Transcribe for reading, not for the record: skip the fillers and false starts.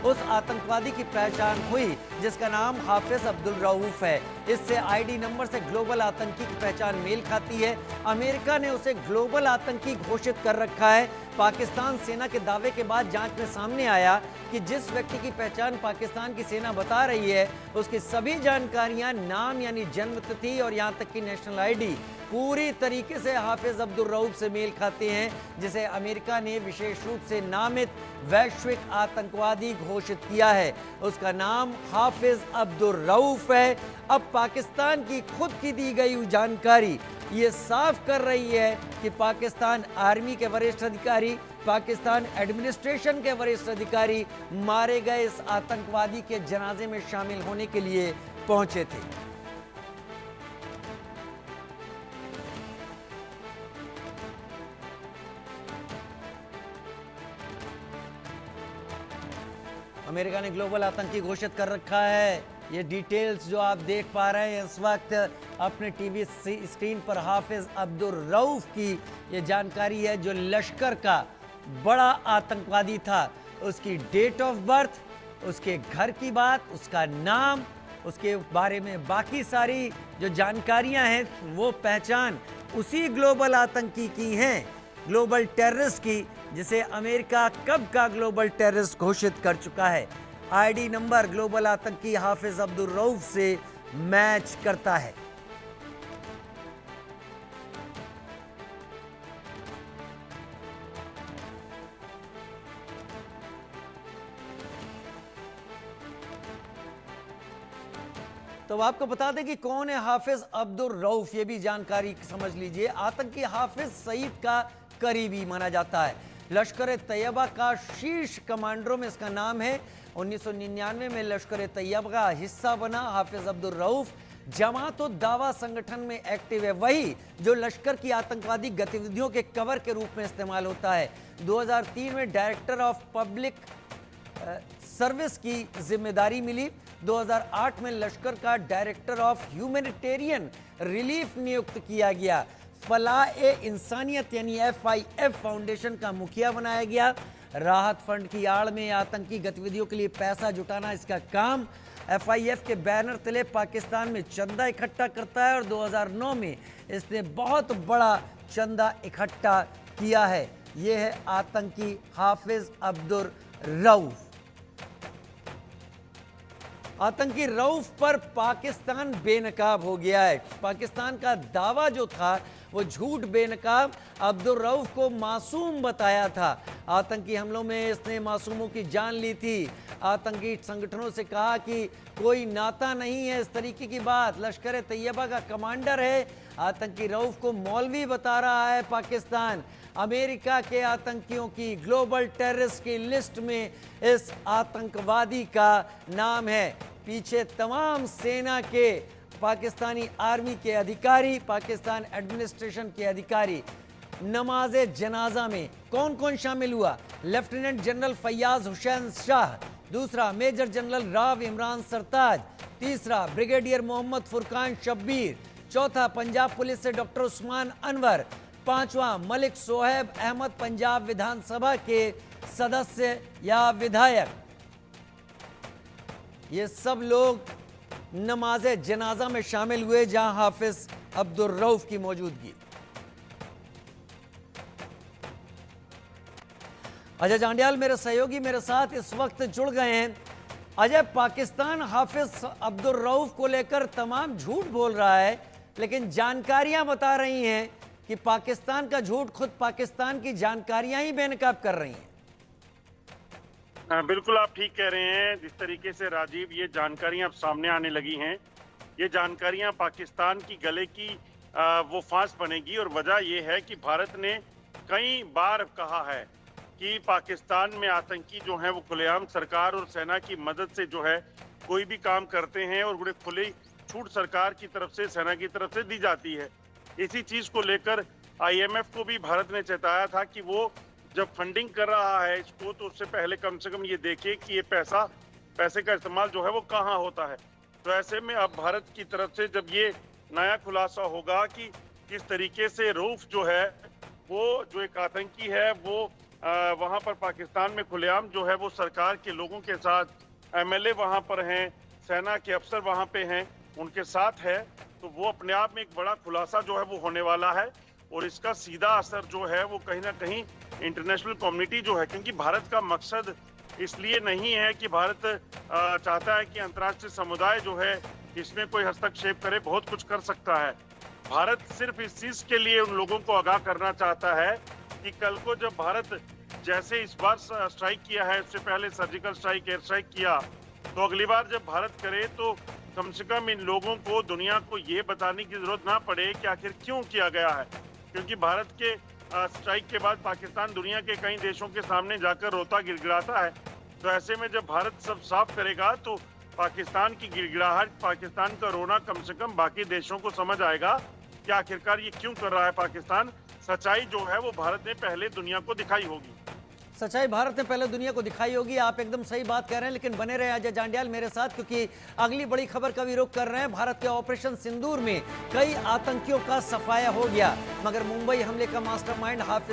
उस आतंकवादी की पहचान हुई जिसका नाम हाफिज अब्दुल रऊफ है। इससे आईडी नंबर से ग्लोबल आतंकी की पहचान मेल खाती है। अमेरिका ने उसे ग्लोबल आतंकी घोषित कर रखा है। पाकिस्तान सेना के दावे के बाद जांच में सामने आया कि जिस व्यक्ति की पहचान पाकिस्तान की सेना बता रही है उसकी सभी जानकारियां, नाम यानी जन्म तिथि और यहां तक कि नेशनल आईडी पूरी तरीके से हाफिज अब्दुल रऊफ से मेल खाते हैं, जिसे अमेरिका ने विशेष रूप से नामित वैश्विक आतंकवादी घोषित किया है। उसका नाम हाफिज अब्दुल रऊफ है। अब पाकिस्तान की खुद की दी गई जानकारी ये साफ कर रही है कि पाकिस्तान आर्मी के वरिष्ठ अधिकारी, पाकिस्तान एडमिनिस्ट्रेशन के वरिष्ठ अधिकारी मारे गए इस आतंकवादी के जनाजे में शामिल होने के लिए पहुंचे थे। अमेरिका ने ग्लोबल आतंकी घोषित कर रखा है। ये डिटेल्स जो आप देख पा रहे हैं इस वक्त अपने टीवी स्क्रीन पर, हाफिज अब्दुल रऊफ की ये जानकारी है जो लश्कर का बड़ा आतंकवादी था। उसकी डेट ऑफ बर्थ, उसके घर की बात, उसका नाम, उसके बारे में बाकी सारी जो जानकारियां हैं वो पहचान उसी ग्लोबल आतंकी की हैं, ग्लोबल टेररिस्ट की, जिसे अमेरिका कब का ग्लोबल टेररिस्ट घोषित कर चुका है। आईडी नंबर ग्लोबल आतंकी हाफिज अब्दुल रऊफ से मैच करता है। तो आपको बता दें कि कौन है हाफिज अब्दुल रऊफ, ये भी जानकारी समझ लीजिए। आतंकी हाफिज सईद का करीबी माना जाता है। लश्कर तैयबा का शीर्ष कमांडरों में इसका नाम है। 1999 में लश्कर तैयबा का हिस्सा बना हाफिज अब्दुल रऊफ। जमात उद दावा संगठन में एक्टिव है, वही जो लश्कर की आतंकवादी गतिविधियों के कवर के रूप में इस्तेमाल होता है। 2003 में डायरेक्टर ऑफ पब्लिक सर्विस की जिम्मेदारी मिली। 2008 में लश्कर का डायरेक्टर ऑफ ह्यूमैनिटेरियन रिलीफ नियुक्त किया गया। फलाह-ए-इंसानियत यानी FIF फाउंडेशन का मुखिया बनाया गया। राहत फंड की आड़ में आतंकी गतिविधियों के लिए पैसा जुटाना इसका काम। FIF के बैनर तले पाकिस्तान में चंदा इकट्ठा करता है और 2009 में इसने बहुत बड़ा चंदा इकट्ठा किया है। यह है आतंकी हाफिज अब्दुल रऊफ। आतंकी रऊफ पर पाकिस्तान बेनकाब हो गया है। पाकिस्तान का दावा जो था वो झूठ बेनकाब। अब्दुल रऊफ को मासूम बताया था। आतंकी हमलों में इसने मासूमों की जान ली थी। आतंकी संगठनों से कहा कि कोई नाता नहीं है, इस तरीके की बात। लश्कर तैयबा का कमांडर है। आतंकी रऊफ को मौलवी बता रहा है पाकिस्तान। अमेरिका के आतंकियों की ग्लोबल टेररिस्ट की लिस्ट में इस आतंकवादी का नाम है। पीछे तमाम सेना के, पाकिस्तानी आर्मी के अधिकारी, पाकिस्तान एडमिनिस्ट्रेशन के अधिकारी। नमाज जनाजा में कौन कौन शामिल हुआ? लेफ्टिनेंट जनरल फैयाज हुसैन शाह, दूसरा मेजर जनरल राव इमरान सरताज, तीसरा ब्रिगेडियर मोहम्मद फुरकान शब्बीर, चौथा पंजाब पुलिस से डॉक्टर उस्मान अनवर, पांचवा मलिक सोहेब अहमद पंजाब विधानसभा के सदस्य या विधायक। ये सब लोग नमाज जनाजा में शामिल हुए जहां हाफिज अब्दुल रऊफ की मौजूदगी। अजय जांडियाल मेरे सहयोगी मेरे साथ इस वक्त जुड़ गए हैं। अजय, पाकिस्तान हाफिज अब्दुल रऊफ को लेकर तमाम झूठ बोल रहा है, लेकिन जानकारियां बता रही हैं कि पाकिस्तान का झूठ खुद पाकिस्तान की जानकारियां ही बेनकाब कर रही हैं। बिल्कुल आप ठीक कह रहे हैं। जिस तरीके से राजीव ये जानकारियां अब सामने आने लगी हैं, ये जानकारियां पाकिस्तान की गले की वो फांस बनेगी। और वजह ये है कि भारत ने कई बार कहा है कि पाकिस्तान में आतंकी जो हैं वो खुलेआम सरकार और सेना की मदद से जो है कोई भी काम करते हैं और बड़े खुली छूट सरकार की तरफ से, सेना की तरफ से दी जाती है। इसी चीज को लेकर IMF को भी भारत ने चेताया था कि वो जब फंडिंग कर रहा है इसको तो उससे पहले कम से कम ये देखे कि ये पैसे का इस्तेमाल जो है वो कहाँ होता है। तो ऐसे में अब भारत की तरफ से जब ये नया खुलासा होगा कि किस तरीके से रऊफ जो है वो जो एक आतंकी है वो वहां पर पाकिस्तान में खुलेआम जो है वो सरकार के लोगों के साथ एमएलए वहां पर हैं, सेना के अफसर वहां पे हैं, उनके साथ है, तो वो अपने आप में एक बड़ा खुलासा जो है वो होने वाला है। और इसका सीधा असर जो है वो कहीं ना कहीं इंटरनेशनल कम्युनिटी जो है, क्योंकि भारत का मकसद इसलिए नहीं है कि भारत चाहता है कि अंतर्राष्ट्रीय समुदाय जो है इसमें कोई हस्तक्षेप करे, बहुत कुछ कर सकता है। भारत सिर्फ इस चीज के लिए उन लोगों को आगाह करना चाहता है कि कल को जब भारत जैसे इस बार स्ट्राइक किया है, इससे पहले सर्जिकल स्ट्राइक, एयर स्ट्राइक किया, तो अगली बार जब भारत करे तो कम से कम इन लोगों को, दुनिया को ये बताने की जरूरत ना पड़े कि आखिर क्यों किया गया है। क्योंकि भारत के स्ट्राइक के बाद पाकिस्तान दुनिया के कई देशों के सामने जाकर रोता गिड़गिड़ाता है। तो ऐसे में जब भारत सब साफ करेगा तो पाकिस्तान की गिड़गिड़ाहट, पाकिस्तान का रोना कम से कम बाकी देशों को समझ आएगा कि आखिरकार ये क्यों कर रहा है पाकिस्तान। सच्चाई जो है वो भारत ने पहले दुनिया को दिखाई होगी। सच्चाई भारत ने पहले दुनिया को दिखाई होगी। आप एकदम सही बात कह रहे हैं, लेकिन बने रहे अजय जांड्याल मेरे साथ, क्योंकि अगली बड़ी खबर का भी रुख कर रहे हैं। भारत के ऑपरेशन सिंदूर में कई आतंकियों का सफाया हो गया, मगर मुंबई हमले का मास्टरमाइंड हाफिज